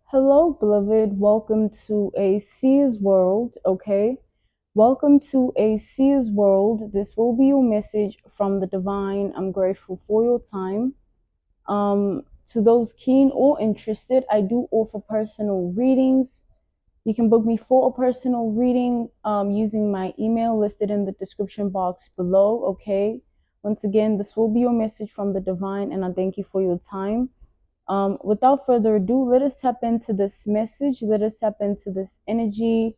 Hello, beloved. Welcome to a seer's world. Okay. Welcome to a seer's world. This will be your message from the divine. I'm grateful for your time. To those keen or interested, I do offer personal readings. You can book me for a personal reading using my email listed in the description box below. Okay. Once again, this will be your message from the divine, and I thank you for your time. Without further ado, let us tap into this message. Let us tap into this energy.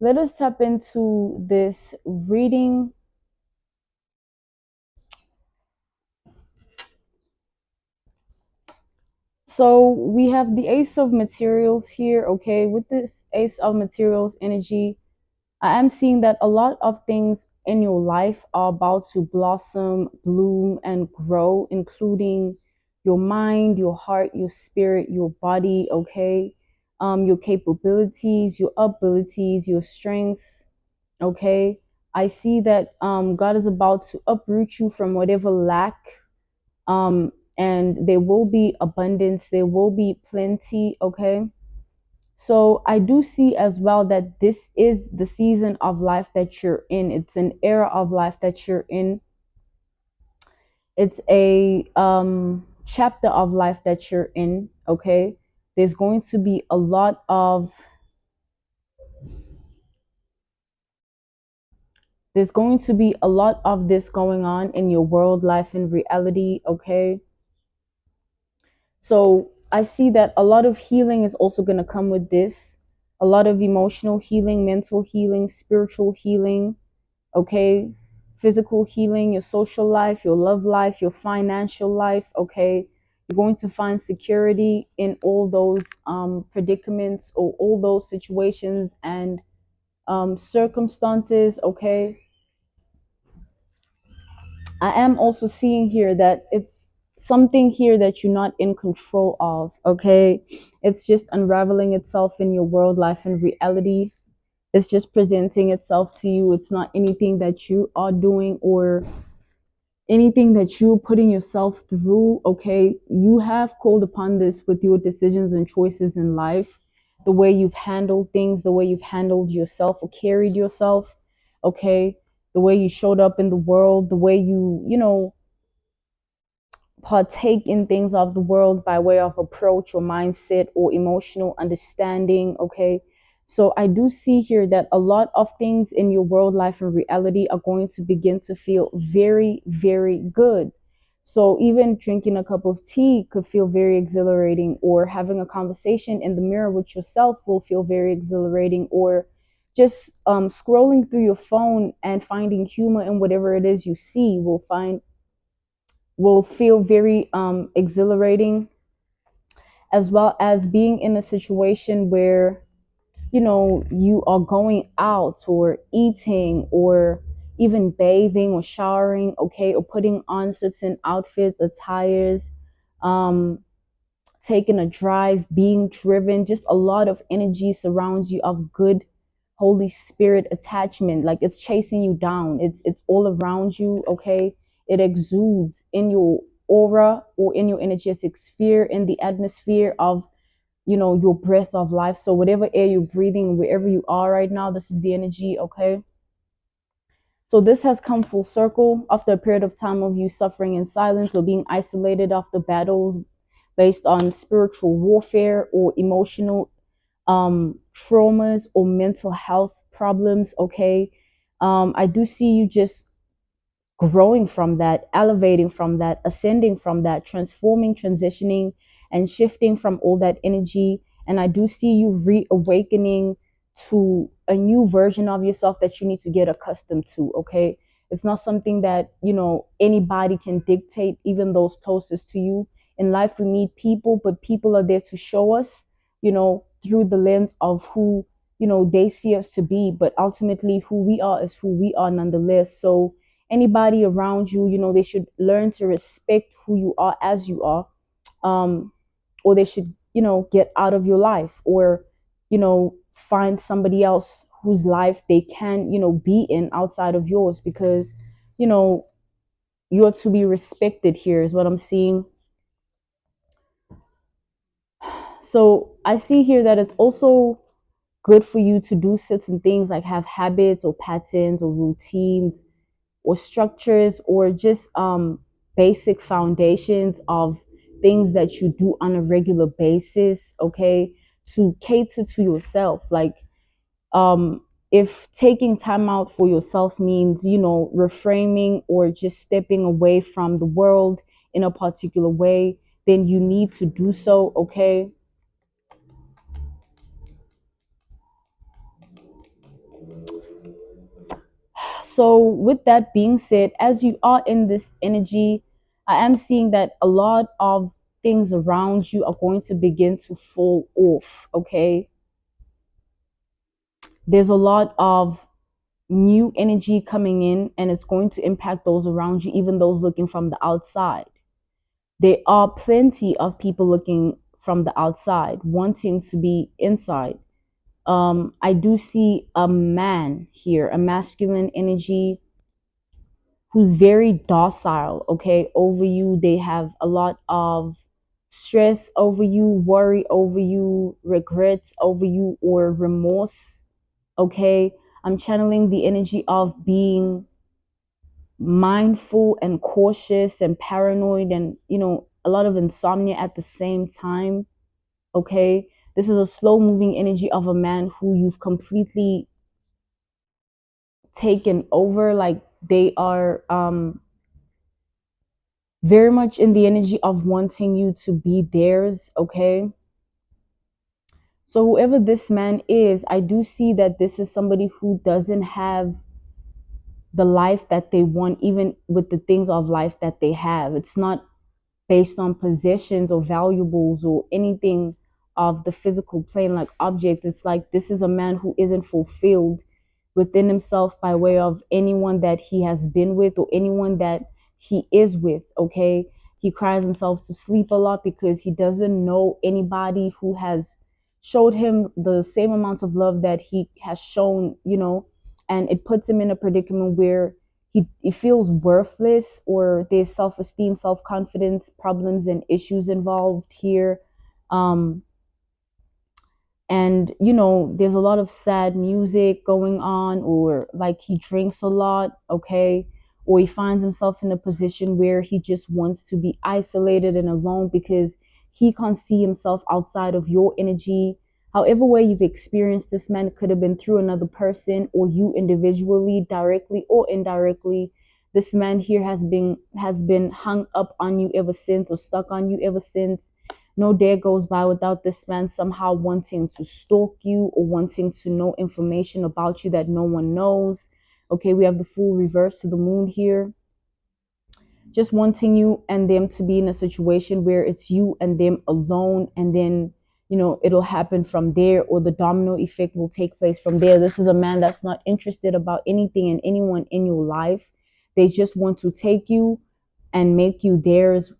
Let us tap into this reading. So we have the Ace of Materials here. Okay, with this Ace of Materials energy, I am seeing that a lot of things in your life are about to blossom, bloom, and grow, including your mind, your heart, your spirit, your body, okay? Your capabilities, your abilities, your strengths, okay? I see that God is about to uproot you from whatever lack, and there will be abundance, there will be plenty, okay? So I do see as well that this is the season of life that you're in. It's an era of life that you're in. It's a chapter of life that you're in. Okay. There's going to be a lot of this going on in your world, life, and reality. Okay. So I see that a lot of healing is also going to come with this. A lot of emotional healing, mental healing, spiritual healing, okay? Physical healing, your social life, your love life, your financial life, okay? You're going to find security in all those predicaments or all those situations and circumstances, okay? I am also seeing here that it's something here that you're not in control of, okay? It's just unraveling itself in your world, life, and reality. It's just presenting itself to you. It's not anything that you are doing or anything that you're putting yourself through, okay? You have called upon this with your decisions and choices in life, the way you've handled things, the way you've handled yourself or carried yourself, okay? The way you showed up in the world, the way you partake in things of the world by way of approach or mindset or emotional understanding, okay? So I do see here that a lot of things in your world, life, and reality are going to begin to feel very, very good. So even drinking a cup of tea could feel very exhilarating, or having a conversation in the mirror with yourself will feel very exhilarating, or just scrolling through your phone and finding humor in whatever it is you see will feel very exhilarating, as well as being in a situation where you are going out or eating or even bathing or showering, okay, or putting on certain outfits, attires, um taking a drive, being driven. Just a lot of energy surrounds you of good Holy Spirit attachment. Like it's chasing you down. It's all around you, okay? It exudes in your aura or in your energetic sphere, in the atmosphere of your breath of life. So whatever air you're breathing, wherever you are right now, this is the energy, okay? So this has come full circle after a period of time of you suffering in silence or being isolated after battles based on spiritual warfare or emotional traumas or mental health problems, okay? I do see you just growing from that, elevating from that, ascending from that, transforming, transitioning, and shifting from all that energy. And I do see you reawakening to a new version of yourself that you need to get accustomed to, okay? It's not something that, anybody can dictate, even those closest to you. In life, we meet people, but people are there to show us, through the lens of who, they see us to be. But ultimately, who we are is who we are nonetheless. So, anybody around you, they should learn to respect who you are as you are, um, or they should, get out of your life, or, find somebody else whose life they can, be in outside of yours, because, you know, you're to be respected here, is what I'm seeing. So I see here that it's also good for you to do certain things like have habits or patterns or routines or structures or just basic foundations of things that you do on a regular basis, okay, to cater to yourself. Like if taking time out for yourself means, reframing or just stepping away from the world in a particular way, then you need to do so, okay? So, with that being said, as you are in this energy, I am seeing that a lot of things around you are going to begin to fall off, okay? There's a lot of new energy coming in, and it's going to impact those around you, even those looking from the outside. There are plenty of people looking from the outside, wanting to be inside. I do see a man here, a masculine energy who's very docile, okay, over you. They have a lot of stress over you, worry over you, regrets over you, or remorse, okay? I'm channeling the energy of being mindful and cautious and paranoid and, a lot of insomnia at the same time, okay? This is a slow moving energy of a man who you've completely taken over. Like they are very much in the energy of wanting you to be theirs, okay? So, whoever this man is, I do see that this is somebody who doesn't have the life that they want, even with the things of life that they have. It's not based on possessions or valuables or anything of the physical plane, like objects. It's like this is a man who isn't fulfilled within himself by way of anyone that he has been with or anyone that he is with, okay? He cries himself to sleep a lot because he doesn't know anybody who has showed him the same amounts of love that he has shown, and it puts him in a predicament where he feels worthless, or there's self-esteem, self-confidence problems and issues involved here. um and there's a lot of sad music going on, or like he drinks a lot, okay, or he finds himself in a position where he just wants to be isolated and alone because he can't see himself outside of your energy. However way you've experienced this man, could have been through another person or you individually, directly or indirectly. This man here has been hung up on you ever since, or stuck on you ever since. No day goes by without this man somehow wanting to stalk you or wanting to know information about you that no one knows. Okay, we have the full reverse to the moon here. Just wanting you and them to be in a situation where it's you and them alone, and then, it'll happen from there, or the domino effect will take place from there. This is a man that's not interested about anything and anyone in your life. They just want to take you and make you theirs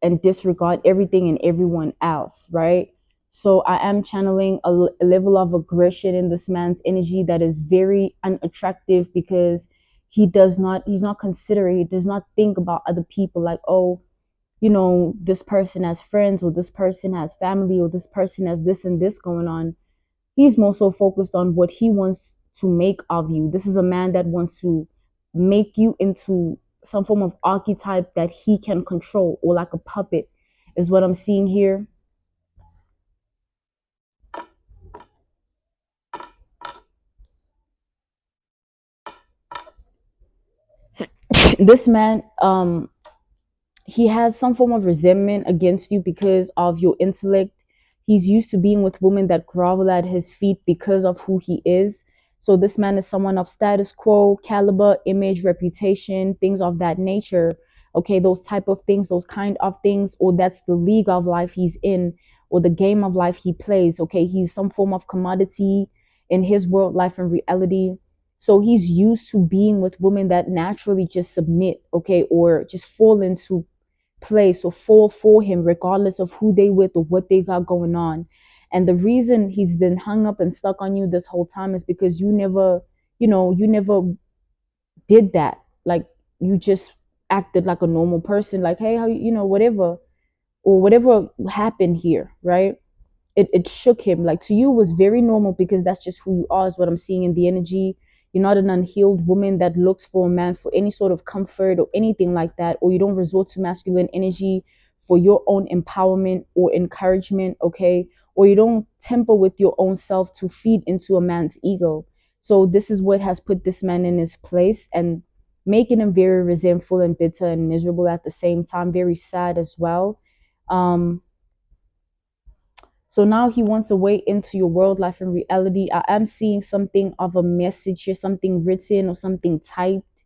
and disregard everything and everyone else, right? So I am channeling a level of aggression in this man's energy that is very unattractive, because he's not considerate. He does not think about other people, like, oh, this person has friends, or this person has family, or this person has this and this going on. He's more so focused on what he wants to make of you. This is a man that wants to make you into some form of archetype that he can control, or like a puppet, is what I'm seeing here. This man, he has some form of resentment against you because of your intellect. He's used to being with women that grovel at his feet because of who he is. So this man is someone of status quo, caliber, image, reputation, things of that nature. Okay, those type of things, those kind of things, or that's the league of life he's in, or the game of life he plays. Okay, he's some form of commodity in his world, life, and reality. So he's used to being with women that naturally just submit, okay, or just fall into place or fall for him, regardless of who they with or what they got going on. And the reason he's been hung up and stuck on you this whole time is because you never did that. Like, you just acted like a normal person, like, hey, how, whatever, or whatever happened here, right? it shook him. Like to you it was very normal because that's just who you are, is what I'm seeing in the energy. You're not an unhealed woman that looks for a man for any sort of comfort or anything like that, or you don't resort to masculine energy for your own empowerment or encouragement, okay? Or you don't temper with your own self to feed into a man's ego. So this is what has put this man in his place and making him very resentful and bitter and miserable at the same time, very sad as well. um so now he wants a way into your world, life, and reality. I am seeing something of a message here, something written or something typed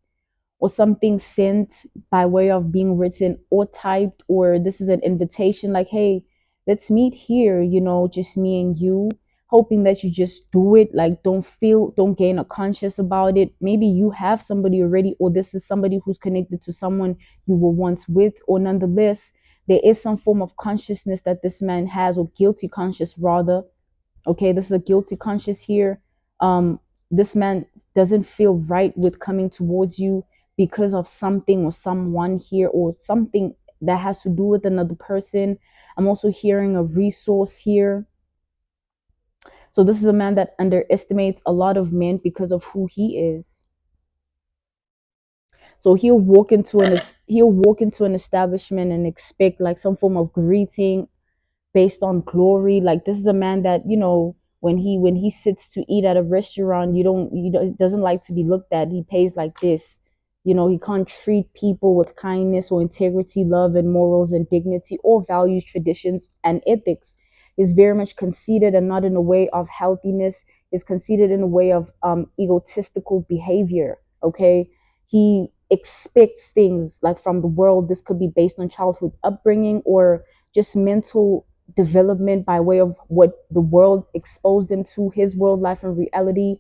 or something sent by way of being written or typed, or this is an invitation like, hey, let's meet here, just me and you, hoping that you just do it. Like, don't gain a conscious about it. Maybe you have somebody already, or this is somebody who's connected to someone you were once with, or nonetheless, there is some form of consciousness that this man has, or guilty conscious rather. Okay, this is a guilty conscious here. This man doesn't feel right with coming towards you because of something or someone here, or something that has to do with another person. I'm also hearing a resource here. So this is a man that underestimates a lot of men because of who he is. So he'll walk into an establishment and expect like some form of greeting based on glory. Like, this is a man that, when he sits to eat at a restaurant, he doesn't like to be looked at. He pays like this. He can't treat people with kindness or integrity, love, and morals and dignity, or values, traditions, and ethics. Is very much conceited, and not in a way of healthiness. Is conceited in a way of egotistical behavior. Okay, he expects things like from the world. This could be based on childhood upbringing, or just mental development by way of what the world exposed him to, his world, life, and reality.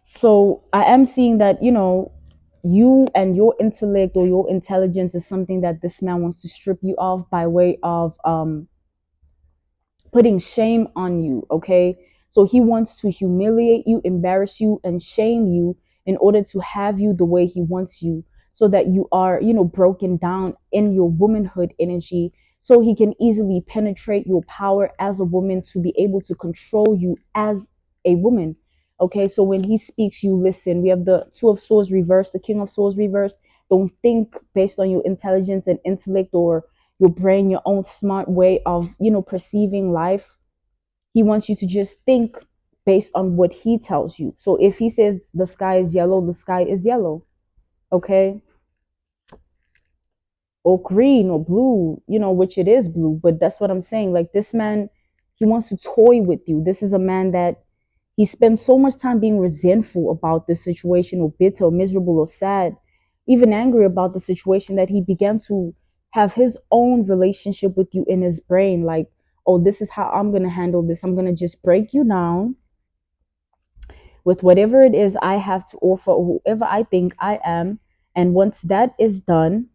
So I am seeing that, you and your intellect or your intelligence is something that this man wants to strip you of by way of putting shame on you, okay? So he wants to humiliate you, embarrass you, and shame you in order to have you the way he wants you, so that you are, broken down in your womanhood energy, so he can easily penetrate your power as a woman to be able to control you as a woman. Okay, so when he speaks, you listen. We have the Two of Swords reversed, the King of Swords reversed. Don't think based on your intelligence and intellect, or your brain, your own smart way of, perceiving life. He wants you to just think based on what he tells you. So if he says the sky is yellow, the sky is yellow. Okay, or green or blue, which it is blue. But that's what I'm saying. Like, this man, he wants to toy with you. This is a man that he spends so much time being resentful about this situation, or bitter, or miserable, or sad, even angry about the situation, that he began to have his own relationship with you in his brain. Like, oh, this is how I'm going to handle this. I'm going to just break you down with whatever it is I have to offer, or whoever I think I am. And once that is done,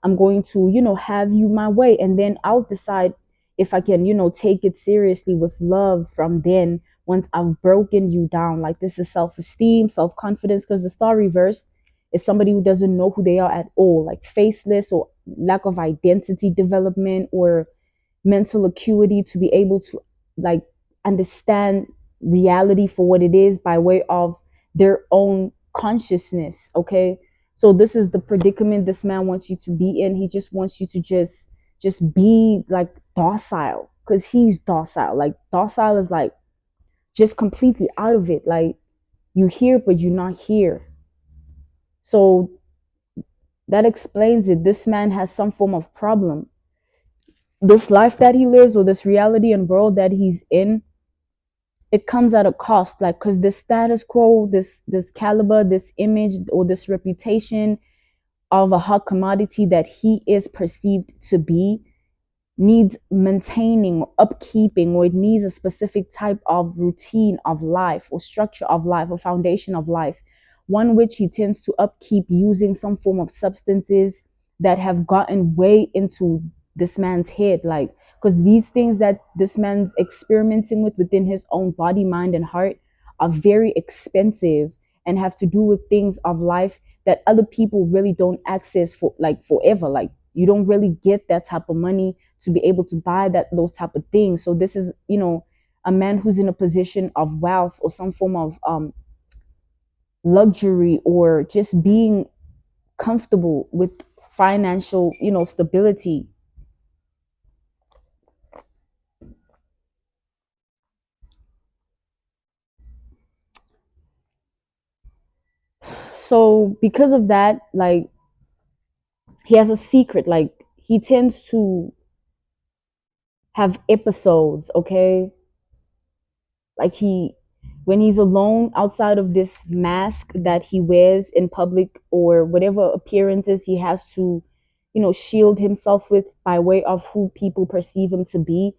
I'm going to, have you my way. And then I'll decide if I can, take it seriously with love from then, once I've broken you down. Like, this is self-esteem, self-confidence, because the star reversed is somebody who doesn't know who they are at all, like faceless, or lack of identity development, or mental acuity to be able to, like, understand reality for what it is by way of their own consciousness. Okay, so this is the predicament this man wants you to be in. He just wants you to just be like docile, because he's docile. Like, docile is like just completely out of it. Like, you hear but you're not here. So that explains it. This man has some form of problem. This life that he lives, or this reality and world that he's in, it comes at a cost. Like, because this status quo, this caliber, this image, or this reputation of a hot commodity that he is perceived to be, needs maintaining or upkeeping, or it needs a specific type of routine of life, or structure of life, or foundation of life, one which he tends to upkeep using some form of substances that have gotten way into this man's head. Like, because these things that this man's experimenting with within his own body, mind, and heart are very expensive and have to do with things of life that other people really don't access for like forever. Like you don't really get that type of money to be able to buy that those type of things. So this is, a man who's in a position of wealth or some form of luxury, or just being comfortable with financial, stability. So because of that, like he has a secret. Like he tends to have episodes, okay? Like when he's alone outside of this mask that he wears in public or whatever appearances he has to, shield himself with by way of who people perceive him to be.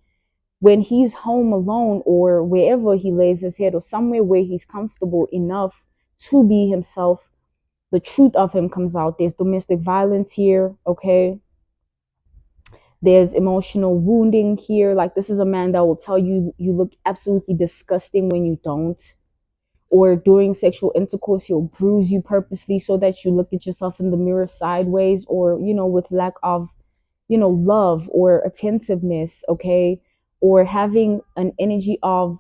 When he's home alone or wherever he lays his head or somewhere where he's comfortable enough to be himself, the truth of him comes out. There's domestic violence here, okay? There's emotional wounding here. Like this is a man that will tell you you look absolutely disgusting when you don't. Or during sexual intercourse, he'll bruise you purposely so that you look at yourself in the mirror sideways, or, with lack of, love or attentiveness, okay? Or having an energy of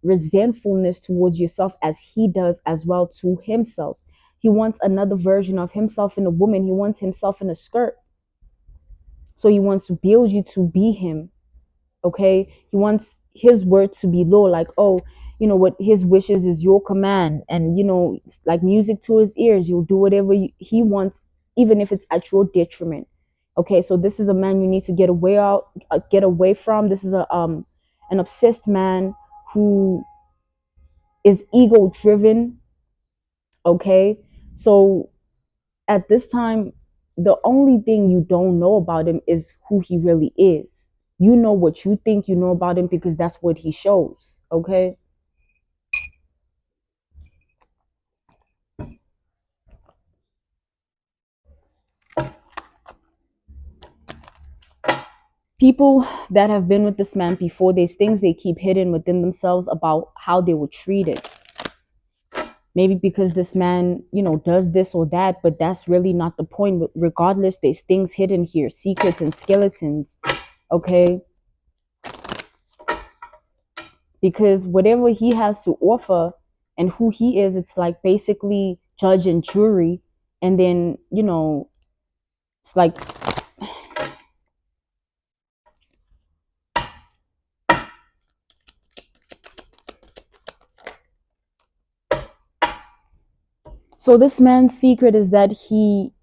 resentfulness towards yourself as he does as well to himself. He wants another version of himself in a woman. He wants himself in a skirt. So he wants to build you to be him. Okay. He wants his word to be law, like, oh, what his wishes is your command. And, it's like music to his ears. You'll do whatever he wants, even if it's at your detriment. Okay. So this is a man you need to get away from. This is an obsessed man who is ego driven. Okay. So at this time, the only thing you don't know about him is who he really is. You know what you think you know about him because that's what he shows. Okay. People that have been with this man before, there's things they keep hidden within themselves about how they were treated. Maybe because this man, does this or that, but that's really not the point. Regardless, there's things hidden here, secrets and skeletons. Okay. Because whatever he has to offer and who he is, it's like basically judge and jury. And then, it's like, so this man's secret is that he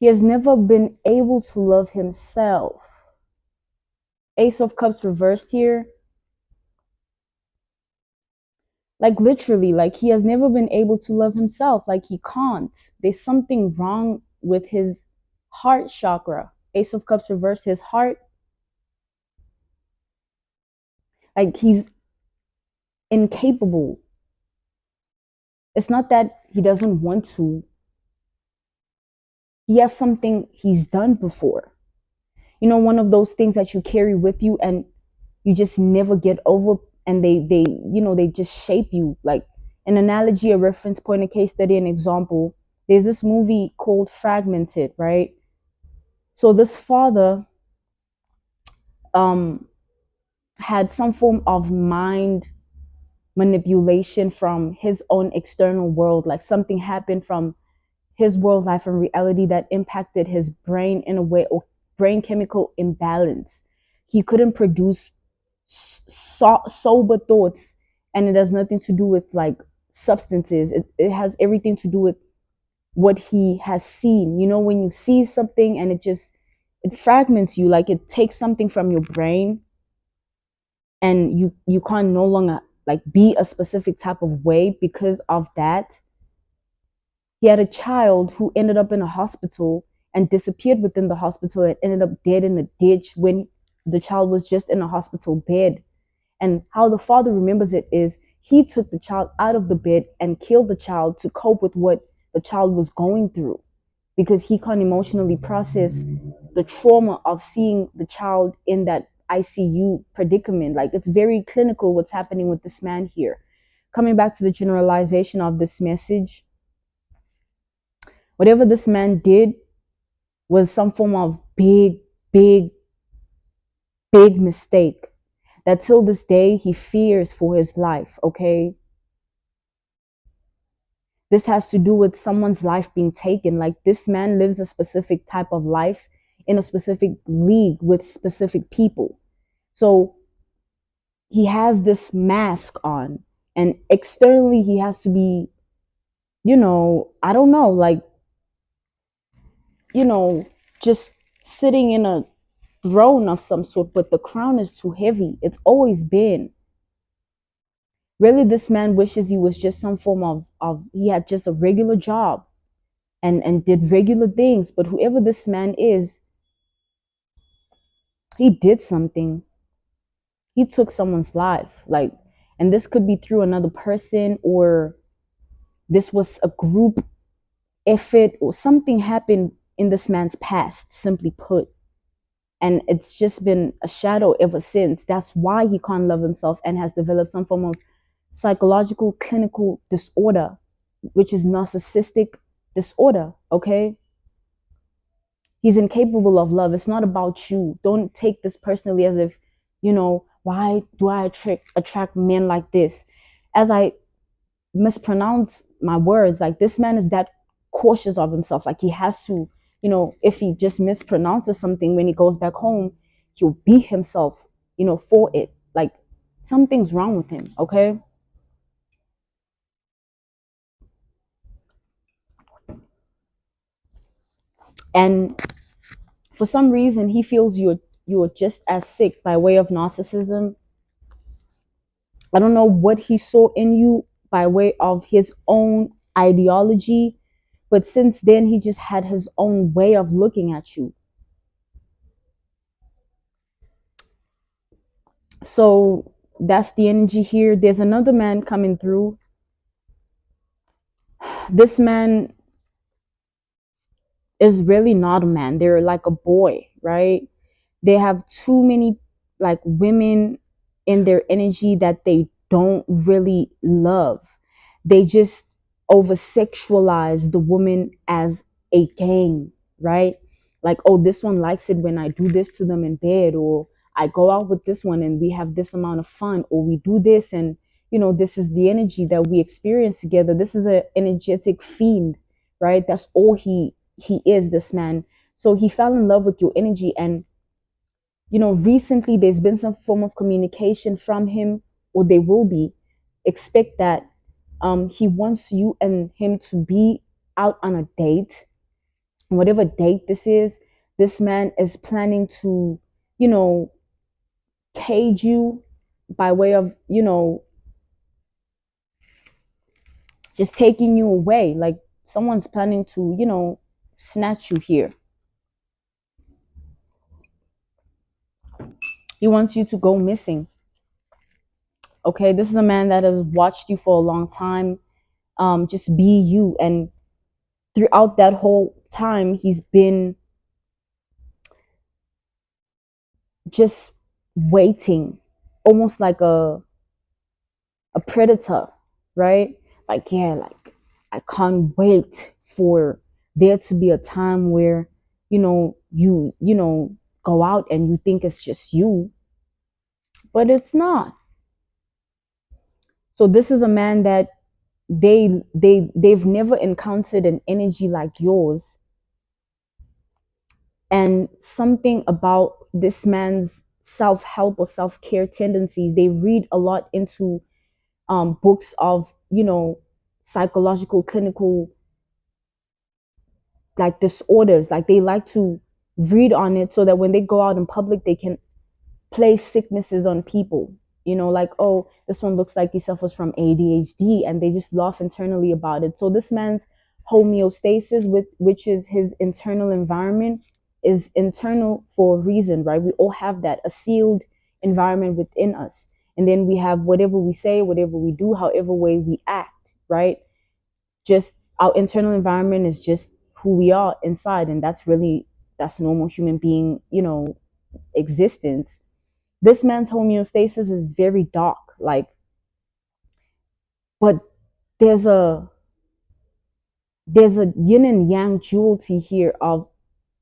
has never been able to love himself. Ace of Cups reversed here. Like literally, like he has never been able to love himself. Like he can't. There's something wrong with his heart chakra. Ace of Cups reversed, his heart. Like he's incapable. It's not that he doesn't want to. He has something he's done before. One of those things that you carry with you and you just never get over, and they just shape you. Like an analogy, a reference point, a case study, an example. There's this movie called Fragmented, right? So this father um had some form of mind manipulation from his own external world. Like something happened from his world life and reality that impacted his brain in a way, or brain chemical imbalance. He couldn't produce sober thoughts, and it has nothing to do with like substances. It has everything to do with what he has seen. When you see something and it fragments you, like it takes something from your brain, and you can't no longer like be a specific type of way because of that. He had a child who ended up in a hospital and disappeared within the hospital and ended up dead in a ditch when the child was just in a hospital bed. And how the father remembers it is he took the child out of the bed and killed the child to cope with what the child was going through, because he can't emotionally process the trauma of seeing the child in that ICU predicament. Like, it's very clinical what's happening with this man here. Coming back to the generalization of this message, whatever this man did was some form of big, big mistake that till this day he fears for his life, okay? This has to do with someone's life being taken. Like, this man lives a specific type of life in a specific league with specific people. So he has this mask on, and externally he has to be, I don't know, like, you know, just sitting in a throne of some sort, but the crown is too heavy. It's always been. Really, this man wishes he was just some form of he had just a regular job and did regular things. But whoever this man is, he did something. He took someone's life. Like, and this could be through another person, or this was a group effort, or something happened in this man's past, simply put. And it's just been a shadow ever since. That's why he can't love himself and has developed some form of psychological clinical disorder, which is narcissistic disorder. Okay, he's incapable of love. It's not about you. Don't take this personally as if, why do I attract men like this? As I mispronounce my words, like, this man is that cautious of himself. Like, he has to, if he just mispronounces something when he goes back home, he'll beat himself, for it. Like, something's wrong with him. Okay. And for some reason he feels you're just as sick by way of narcissism. I don't know what he saw in you by way of his own ideology, but since then he just had his own way of looking at you. So that's the energy here. There's another man coming through. This man is really not a man. They're like a boy, right? They have too many like women in their energy that they don't really love. They just over sexualize the woman as a game, right? Like, oh, this one likes it when I do this to them in bed, or I go out with this one and we have this amount of fun, or we do this, and this is the energy that we experience together. This is an energetic fiend, right? That's all he is, this man. So he fell in love with your energy, and recently there's been some form of communication from him, or there will be. Expect that. He wants you and him to be out on a date, whatever date this is. This man is planning to, you know, cage you by way of, just taking you away. Like, someone's planning to, snatch you here. He wants you to go missing. Okay, this is a man that has watched you for a long time. Just be you, and throughout that whole time, he's been just waiting, almost like a predator, right? Like, yeah, like, I can't wait for there to be a time where, you go out and you think it's just you, but it's not. So this is a man that they've never encountered an energy like yours. And something about this man's self-help or self-care tendencies, they read a lot into books of, psychological clinical like disorders. Like, they like to read on it so that when they go out in public they can place sicknesses on people. Like, oh, this one looks like he suffers from ADHD, and they just laugh internally about it. So this man's homeostasis, which is his internal environment, is internal for a reason, right? We all have that, a sealed environment within us. And then we have whatever we say, whatever we do, however way we act, right? Just our internal environment is just who we are inside, and that's normal human being, existence. This man's homeostasis is very dark, like, but there's a there's a yin and yang duality here of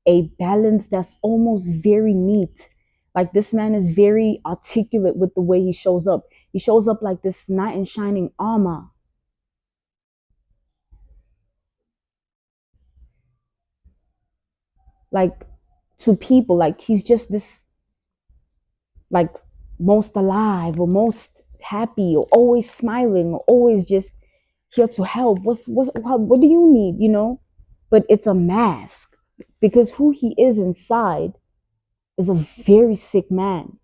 a balance that's almost very neat. Like this man is very articulate with the way he shows up. He shows up like this knight in shining armor, like to people, like he's just this, like most alive or most happy or always smiling or always just here to help. What do you need, you know? But it's a mask because who he is inside is a very sick man.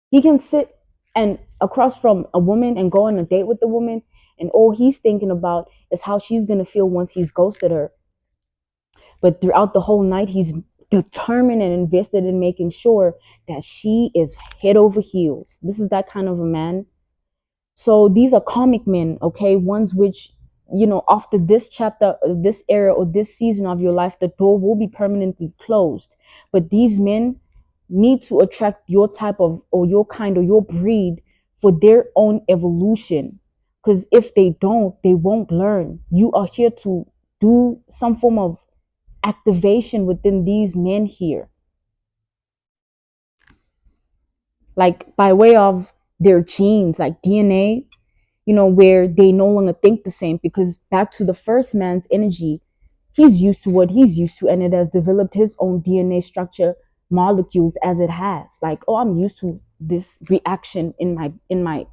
He can sit and across from a woman and go on a date with the woman, and all he's thinking about is how she's gonna feel once he's ghosted her. But throughout the whole night, he's determined and invested in making sure that she is head over heels. This is that kind of a man. So these are comic men, okay? Ones which, you know, after this chapter, this era, or this season of your life, the door will be permanently closed. But these men need to attract your type of, or your kind, or your breed for their own evolution. Because if they don't, they won't learn. You are here to do some form of activation within these men here, like by way of their genes, like DNA, you know, where they no longer think the same. Because back to the first man's energy, he's used to what he's used to, and it has developed his own DNA structure molecules as it has. Like, oh, I'm used to this reaction in my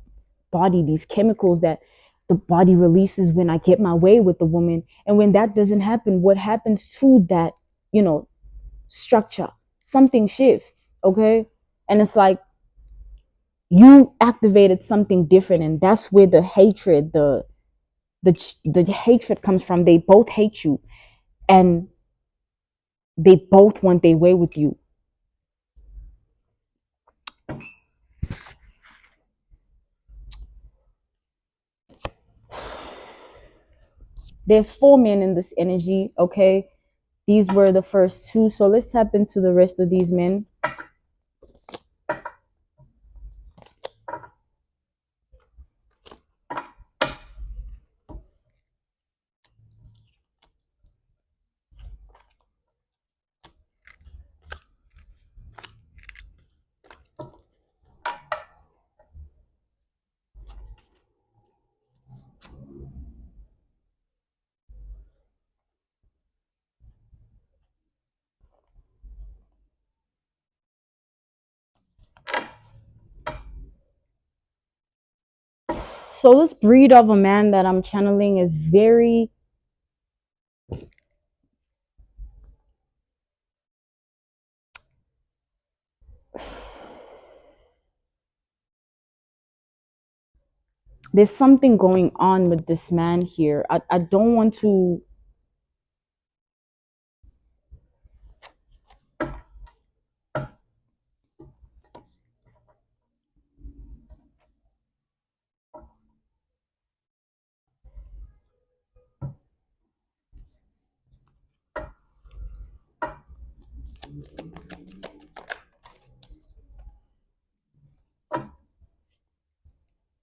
body, these chemicals that the body releases when I get my way with the woman. And when that doesn't happen, what happens to that, you know, structure? Something shifts, okay? And it's like you activated something different, and that's where the hatred, the hatred comes from. They both hate you, and they both want their way with you. There's four men in this energy, okay? These were the first two, so let's tap into the rest of these men. So this breed of a man that I'm channeling is very, there's something going on with this man here. I don't want to,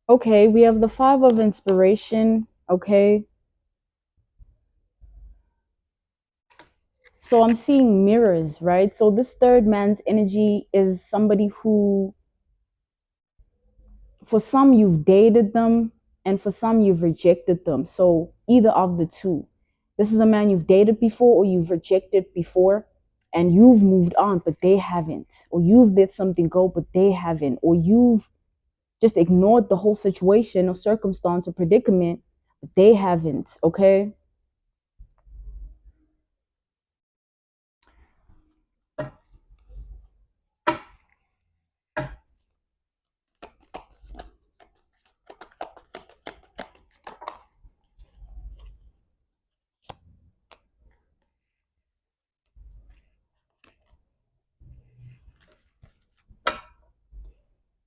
okay, we have the five of inspiration, okay? So I'm seeing mirrors, right? So this third man's energy is somebody who, for some, you've dated them, and for some, you've rejected them. So either of the two. This is a man you've dated before, or you've rejected before, and you've moved on, but they haven't. Or you've let something go, but they haven't. Or you've just ignored the whole situation or circumstance or predicament, but they haven't, okay?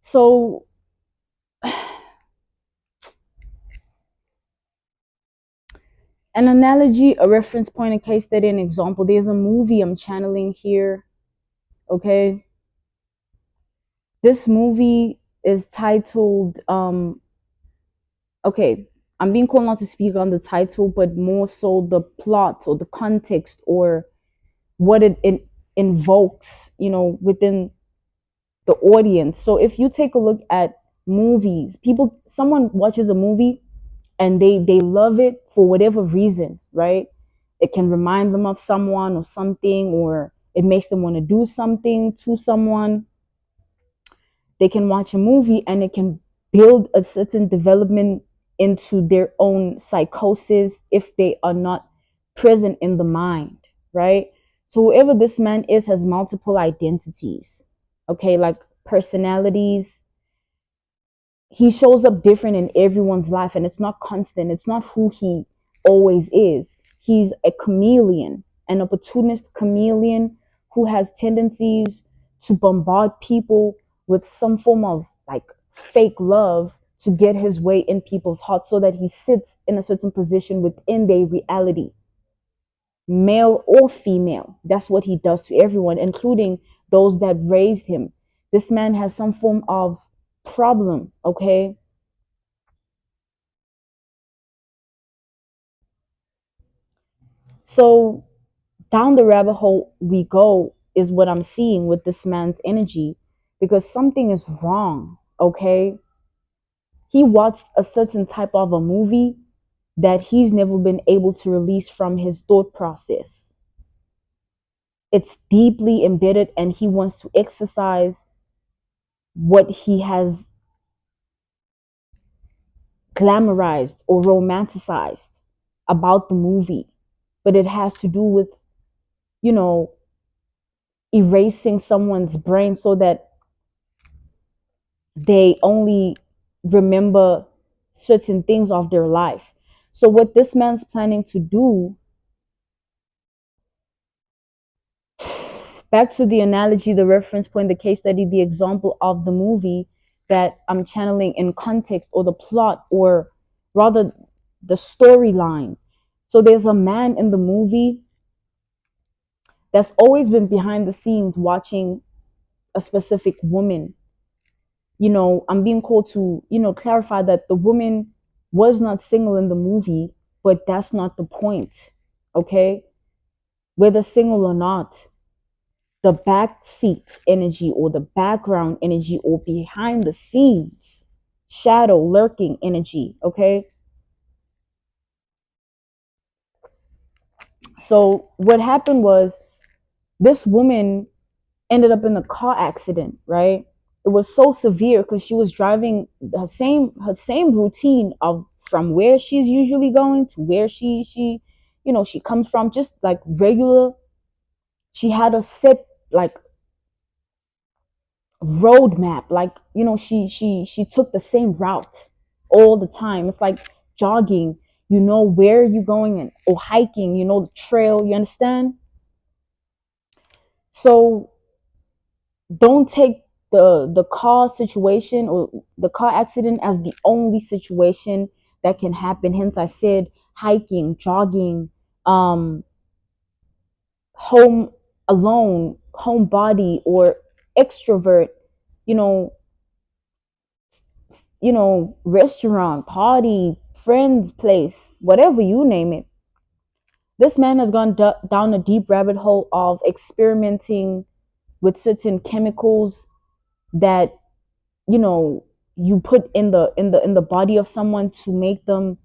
So an analogy, a reference point, a case study, an example. There's a movie I'm channeling here, okay? This movie is titled okay, I'm being called not to speak on the title, but more so the plot or the context or what it invokes, within the audience. So if you take a look at movies, someone watches a movie and they love it for whatever reason, right? It can remind them of someone or something, or it makes them want to do something to someone. They can watch a movie and it can build a certain development into their own psychosis if they are not present in the mind, right? So whoever this man is has multiple identities, okay, like personalities. He shows up different in everyone's life, and it's not constant. It's not who he always is. He's a chameleon, an opportunist chameleon who has tendencies to bombard people with some form of like fake love to get his way in people's hearts so that he sits in a certain position within their reality, male or female. That's what he does to everyone, including those that raised him. This man has some form of problem, okay? So down the rabbit hole we go is what I'm seeing with this man's energy, because something is wrong, okay? He watched a certain type of a movie that he's never been able to release from his thought process. It's deeply embedded and he wants to exercise what he has glamorized or romanticized about the movie. But it has to do with, you know, erasing someone's brain so that they only remember certain things of their life. So what this man's planning to do, back to the analogy, the reference point, the case study, the example of the movie that I'm channeling in context, or the plot, or rather the storyline. So there's a man in the movie that's always been behind the scenes watching a specific woman. I'm being called to, clarify that the woman was not single in the movie, but that's not the point. Okay? Whether single or not, the back seat energy or the background energy or behind the scenes, shadow lurking energy. Okay? So what happened was this woman ended up in a car accident, right? It was so severe because she was driving her same routine of from where she's usually going to where she comes from, just like regular. She had a set like roadmap, like she took the same route all the time. It's like jogging, where you're going, and or hiking, the trail, you understand? So don't take the car situation or the car accident as the only situation that can happen. Hence I said hiking, jogging, um home alone, homebody, or extrovert, you know restaurant, party, friend's place, whatever you name it. This man has gone down a deep rabbit hole of experimenting with certain chemicals that you know you put in the body of someone to make them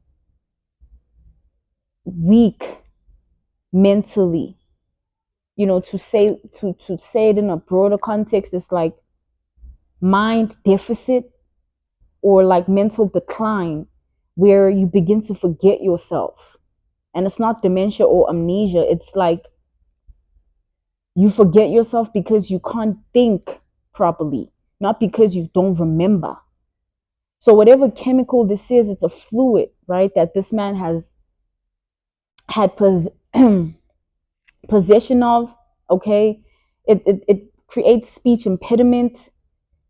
weak mentally. To say it in a broader context, it's like mind deficit or like mental decline, where you begin to forget yourself. And it's not dementia or amnesia, it's like you forget yourself because you can't think properly, not because you don't remember. So whatever chemical this is, it's a fluid, right? That this man has had possession of. Okay, it creates speech impediment.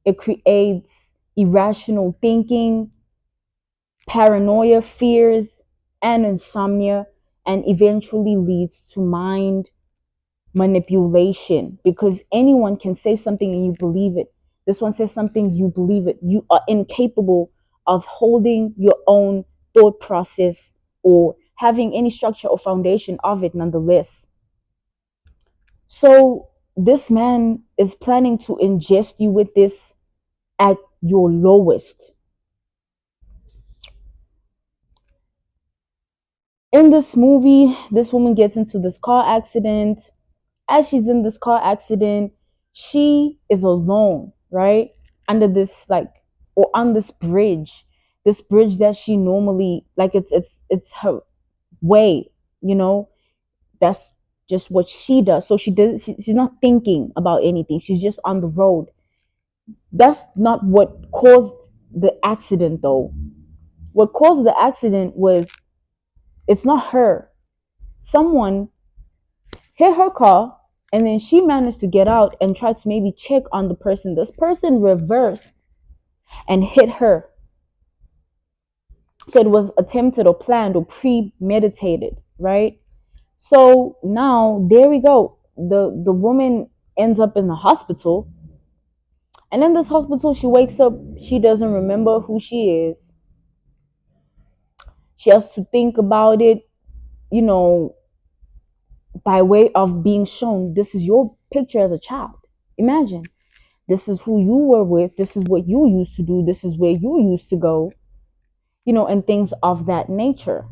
It creates irrational thinking, paranoia, fears, and insomnia, and eventually leads to mind manipulation, because anyone can say something and you believe it. This one says something, you believe it. You are incapable of holding your own thought process or having any structure or foundation of it nonetheless. So this man is planning to ingest you with this at your lowest. In this movie, this woman gets into this car accident. As she's in this car accident, she is alone, right? Under this like or on this bridge that she normally like it's her way, you know, that's just what she does. So she's not thinking about anything. She's just on the road. That's not what caused the accident though. What caused the accident was it's not her. Someone hit her car and then she managed to get out and try to maybe check on the person. This person reversed and hit her. So it was attempted or planned or premeditated, right? So now there we go. The woman ends up in the hospital. And in this hospital, she wakes up, she doesn't remember who she is. She has to think about it, you know, by way of being shown this is your picture as a child. Imagine this is who you were with, this is what you used to do, this is where you used to go, you know, and things of that nature.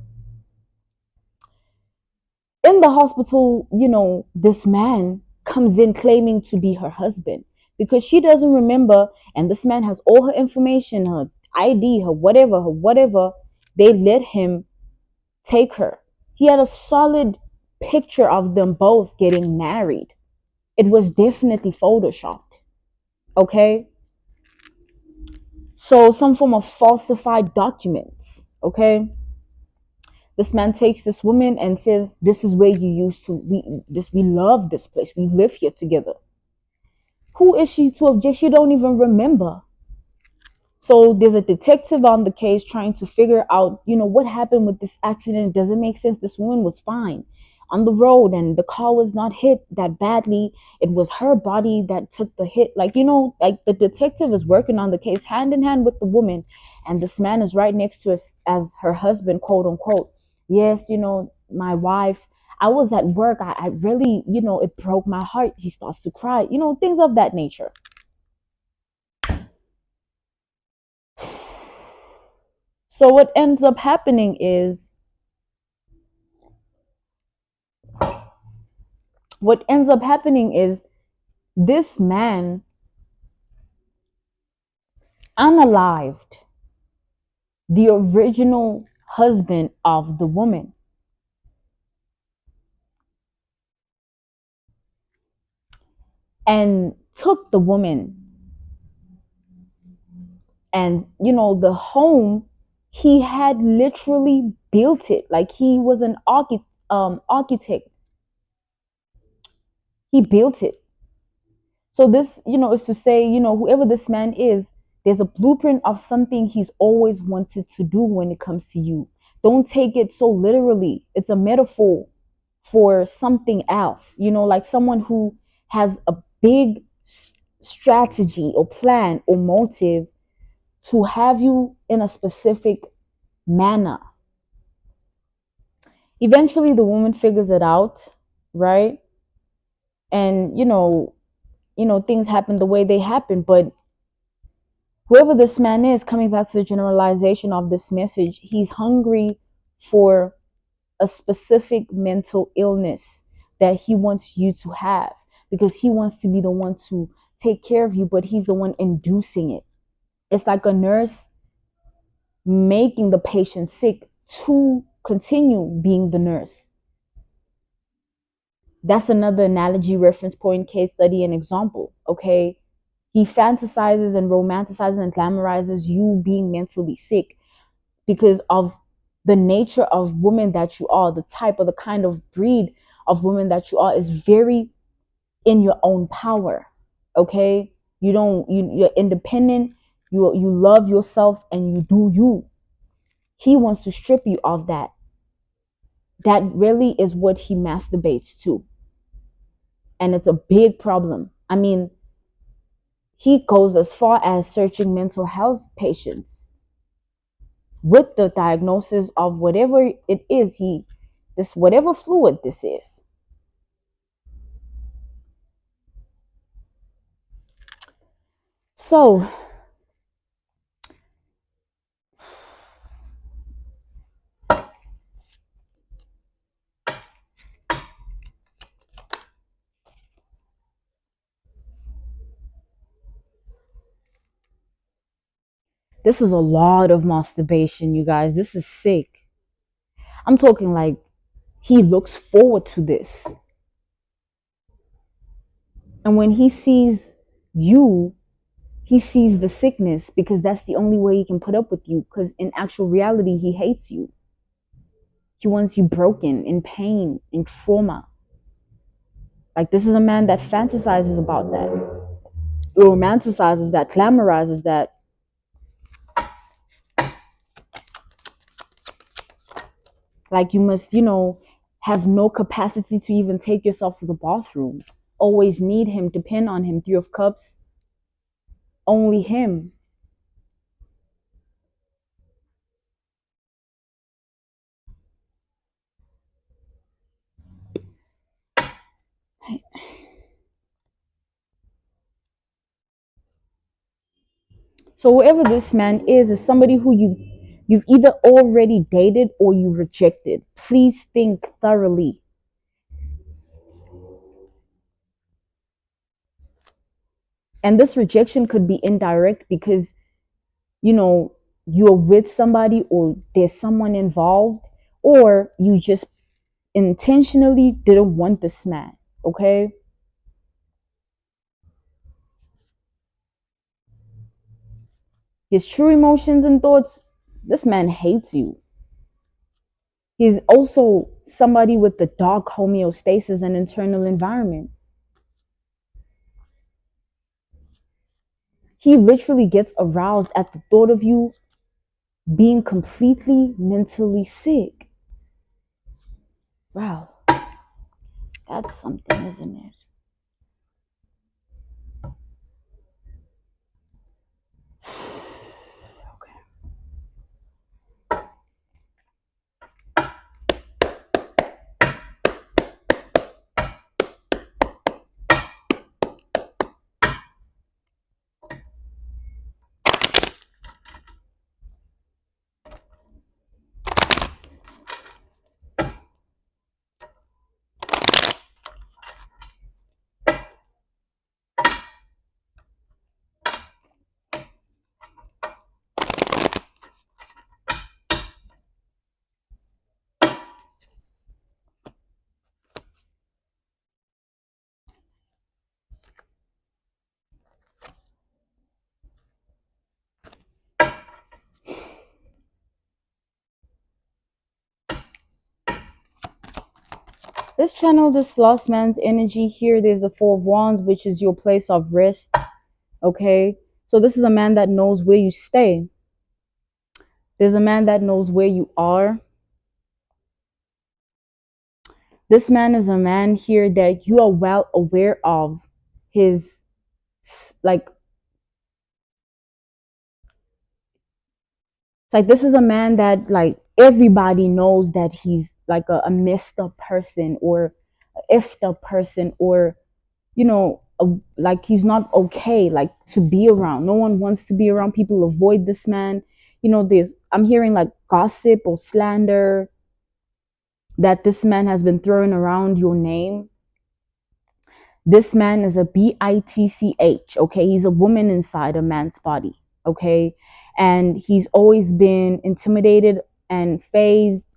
In the hospital, you know, this man comes in claiming to be her husband because she doesn't remember, and this man has all her information, her ID, her whatever. They let him take her. He had a solid picture of them both getting married. It was definitely photoshopped. Okay. So some form of falsified documents. Okay. This man takes this woman and says, "This is where you used to. We love this place. We live here together." Who is she to object? She don't even remember. So there's a detective on the case trying to figure out, you know, what happened with this accident. Does it make sense? This woman was fine on the road and the car was not hit that badly. It was her body that took the hit. Like, you know, like the detective is working on the case hand in hand with the woman. And this man is right next to us as her husband, quote unquote. Yes, you know, my wife, I was at work. I really, you know, it broke my heart. He starts to cry, you know, things of that nature. So what ends up happening is this man unalived the original husband of the woman. And took the woman. And, you know, the home, he had literally built it. Like he was an architect. He built it. So this, you know, is to say, you know, whoever this man is, there's a blueprint of something he's always wanted to do when it comes to you. Don't take it so literally. It's a metaphor for something else, you know, like someone who has a big strategy or plan or motive to have you in a specific manner. Eventually, the woman figures it out, right? And, things happen the way they happen, but whoever this man is, coming back to the generalization of this message, he's hungry for a specific mental illness that he wants you to have because he wants to be the one to take care of you, but he's the one inducing it. It's like a nurse making the patient sick to continue being the nurse. That's another analogy, reference point, case study, and example. Okay. He fantasizes and romanticizes and glamorizes you being mentally sick because of the nature of woman that you are, the type or the kind of breed of woman that you are is very in your own power. Okay. You're independent, you love yourself and you do you. He wants to strip you of that. That really is what he masturbates to. And it's a big problem. I mean, He goes as far as searching mental health patients with the diagnosis of whatever it is this whatever fluid this is. So this is a lot of masturbation, you guys. This is sick. I'm talking like he looks forward to this. And when he sees you, he sees the sickness, because that's the only way he can put up with you. Because in actual reality, he hates you. He wants you broken, in pain, in trauma. Like, this is a man that fantasizes about that, romanticizes that, glamorizes that. Like, you must, have no capacity to even take yourself to the bathroom. Always need him, depend on him. Three of Cups, only him. So whoever this man is somebody who you've either already dated or you rejected. Please think thoroughly. And this rejection could be indirect because, you're with somebody or there's someone involved, or you just intentionally didn't want this man. Okay. His true emotions and thoughts, this man hates you. He's also somebody with the dark homeostasis and internal environment. He literally gets aroused at the thought of you being completely mentally sick. Wow, that's something, isn't it? Okay. Let's channel this lost man's energy here. There's the Four of Wands, which is your place of rest. Okay. So this is a man that knows where you stay. There's a man that knows where you are. This man is a man here that you are well aware of his, like, it's like this is a man that, like, everybody knows that he's like a messed up person or a effed up person, or like he's not okay, like, to be around. No one wants to be around. People avoid this man. I'm hearing like gossip or slander that this man has been throwing around your name. This man is a bitch. Okay, he's a woman inside a man's body. Okay, and he's always been intimidated and phased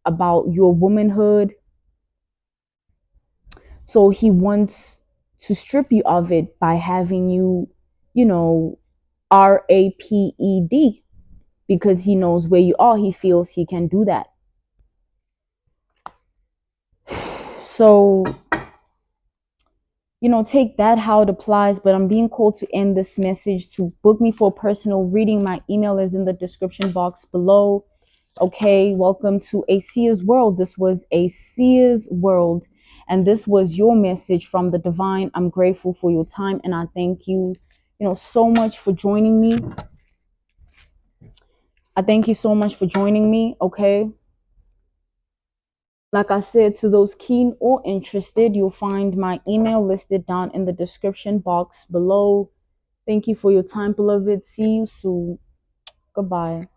about your womanhood. So he wants to strip you of it by having you, raped, because he knows where you are. He feels he can do that. So, take that how it applies. But I'm being called to end this message. To book me for a personal reading, my email is in the description box below. Okay, welcome to A Seer's World. This was A Seer's World, and this was your message from the divine. I'm grateful for your time, and I thank you. so much for joining me. I thank you so much for joining me. Okay. Like I said, to those keen or interested, you'll find my email listed down in the description box below. Thank you for your time, beloved. See you soon. Goodbye.